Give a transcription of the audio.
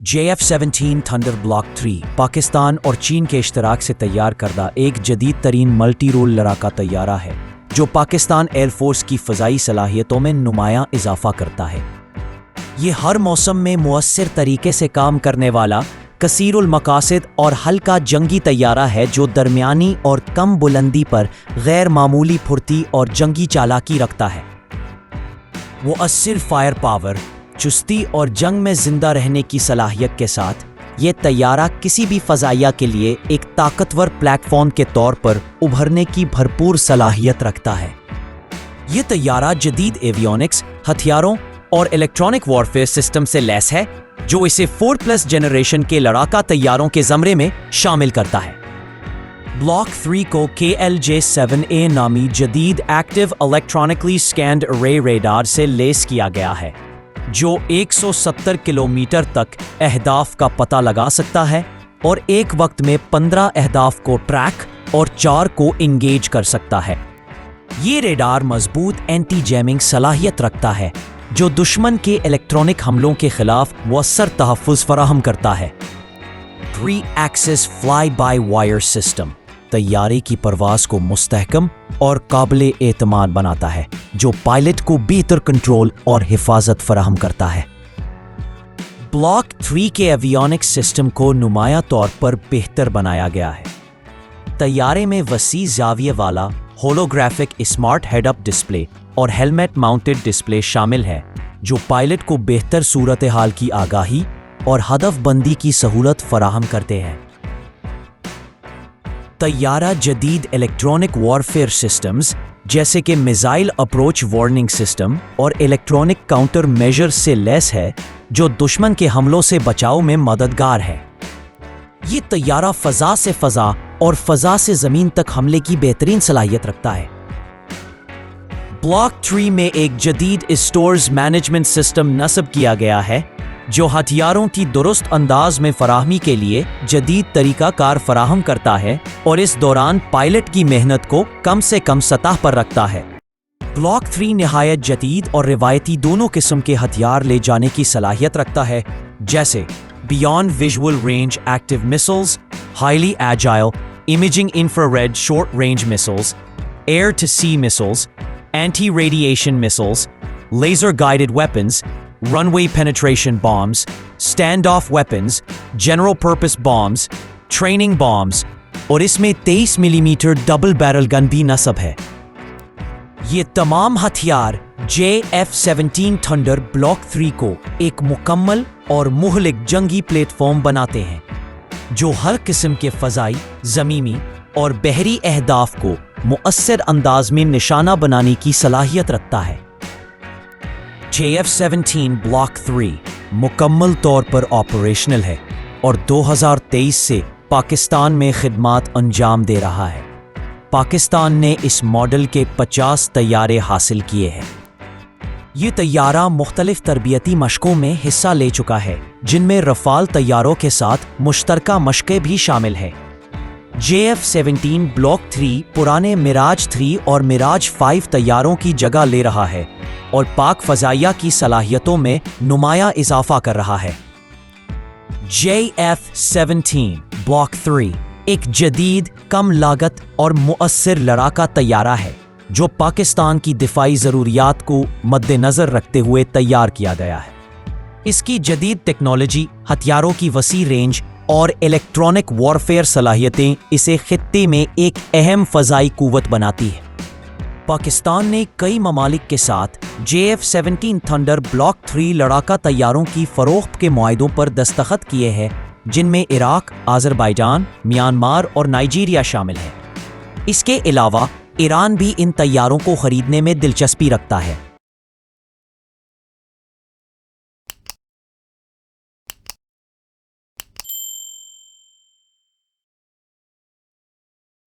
JF-17 thunder block 3 Pakistan और चीन के इश्तराक से तैयार करदा एक जदीद तरीन मल्टी रोल लड़ाका तैयारा है जो पाकिस्तान एयरफोर्स की फ़ज़ाई सलाहियतों में नुमायां इजाफा करता है। ये हर मौसम में मुअस्सिर तरीके से काम करने वाला कसीरुल मकासिद और हल्का जंगी तैयारा है जो दरमियानी और कम बुलंदी पर गैर मामूली फुर्ती और जंगी चालाकी रखता है। मुअस्सिर फायर पावर, चुस्ती और जंग में जिंदा रहने की सलाहियत के साथ ये तैयारा किसी भी फ़ज़ाइया के लिए एक ताकतवर प्लेटफॉर्म के तौर पर उभरने की भरपूर सलाहियत रखता है। ये तैयारा जदीद एवियोनिक्स, हथियारों और इलेक्ट्रॉनिक वॉरफेयर सिस्टम से लैस है जो इसे 4+ जनरेशन के लड़ाका तैयारों के ज़मरे में शामिल करता है। ब्लॉक 3 को KLJ-7A नामी जदीद एक्टिव इलेक्ट्रॉनिकली स्कैन्ड अरे रेडार से लेस किया गया है जो 170 किलोमीटर तक अहदाफ का पता लगा सकता है और एक वक्त में 15 अहदाफ को ट्रैक और 4 को इंगेज कर सकता है। ये रेडार मजबूत एंटी जैमिंग सलाहियत रखता है जो दुश्मन के इलेक्ट्रॉनिक हमलों के खिलाफ मुअस्सर तहफ़्फ़ुज़ फराहम करता है। 3 axis fly by wire system तैयारे की परवाज़ को मुस्तहकम और काबिल एतमाद बनाता है जो पायलट को बेहतर कंट्रोल और हिफाजत फराहम करता है। ब्लॉक 3 के एवियोनिक्स सिस्टम को नुमाया तौर पर बेहतर बनाया गया है। तैयारे में वसी ज़ाविये वाला होलोग्राफिक स्मार्ट हेड-अप डिस्प्ले और हेलमेट माउंटेड डिस्प्ले शामिल है जो पायलट को बेहतर सूरत हाल की आगाही और हदफ बंदी की सहूलत फराहम करते हैं। तैयारा जदीद इलेक्ट्रॉनिक वॉरफेयर सिस्टम्स जैसे कि मिसाइल अप्रोच वार्निंग सिस्टम और इलेक्ट्रॉनिक काउंटर मेजर्स से लैस है जो दुश्मन के हमलों से बचाव में मददगार है। ये तैयारा फ़ज़ा से फ़ज़ा और फ़ज़ा से ज़मीन तक हमले की बेहतरीन सलाहियत रखता है। ब्लॉक 3 में एक जदीद स्टोर्स मैनेजमेंट सिस्टम नस्ब किया गया है जो हथियारों की दुरुस्त अंदाज में फराहमी के लिए जदीद तरीका कार फराहम करता है और इस दौरान पायलट की मेहनत को कम से कम सतह पर रखता है। ब्लॉक 3 निहायत जदीद और रिवायती दोनों किस्म के हथियार ले जाने की सलाहियत रखता है जैसे beyond visual range active missiles, highly agile imaging infrared short range missiles, air to sea missiles, anti radiation missiles, laser guided weapons, runway penetration bombs, standoff weapons, general purpose bombs, training bombs और इसमें 23 millimetre double barrel gun भी नस्ब है। ये तमाम हथियार JF-17 thunder block 3 को एक मुकम्मल और मुहलिक जंगी प्लेटफॉर्म बनाते हैं जो हर किस्म के फ़ज़ाई, ज़मीनी और बहरी अहदाफ को मुअस्सिर अंदाज में निशाना बनाने की सलाहियत रखता है। JF-17 ब्लॉक 3 मुकम्मल तौर पर ऑपरेशनल है और 2023 से पाकिस्तान में खिदमात अंजाम दे रहा है। पाकिस्तान ने इस मॉडल के 50 तैयारे हासिल किए हैं। ये तैयारा मुख्तलिफ तरबियती मशकों में हिस्सा ले चुका है जिनमें रफ़ाल तैयारों के साथ मुश्तरका मशक़ें भी शामिल है। JF-17 ब्लॉक 3 पुराने मिराज 3 और मिराज 5 तैयारों की जगह ले रहा है और पाक फ़ज़ाइया की सलाहियतों में नुमाया इजाफा कर रहा है। JF-17 ब्लॉक 3 एक जदीद, कम लागत और मुअस्सिर लड़ाका तैयारा है जो पाकिस्तान की दिफाई ज़रूरियात को मद्देनज़र रखते हुए तैयार किया गया है। इसकी जदीद टेक्नोलॉजी, हथियारों की वसी रेंज और इलेक्ट्रॉनिक वॉरफेयर सलाहियतें इसे खित्ते में एक अहम फ़ज़ाई कुव्वत बनाती है। पाकिस्तान ने कई ममालिक के साथ JF-17 थंडर ब्लॉक 3 लड़ाका तैयारों की फ़रोख्त के मुआहिदों पर दस्तखत किए हैं जिनमें इराक, आज़रबाईजान, म्यांमार और नाइजीरिया शामिल है। इसके अलावा ईरान भी इन तैयारों को खरीदने में दिलचस्पी रखता है।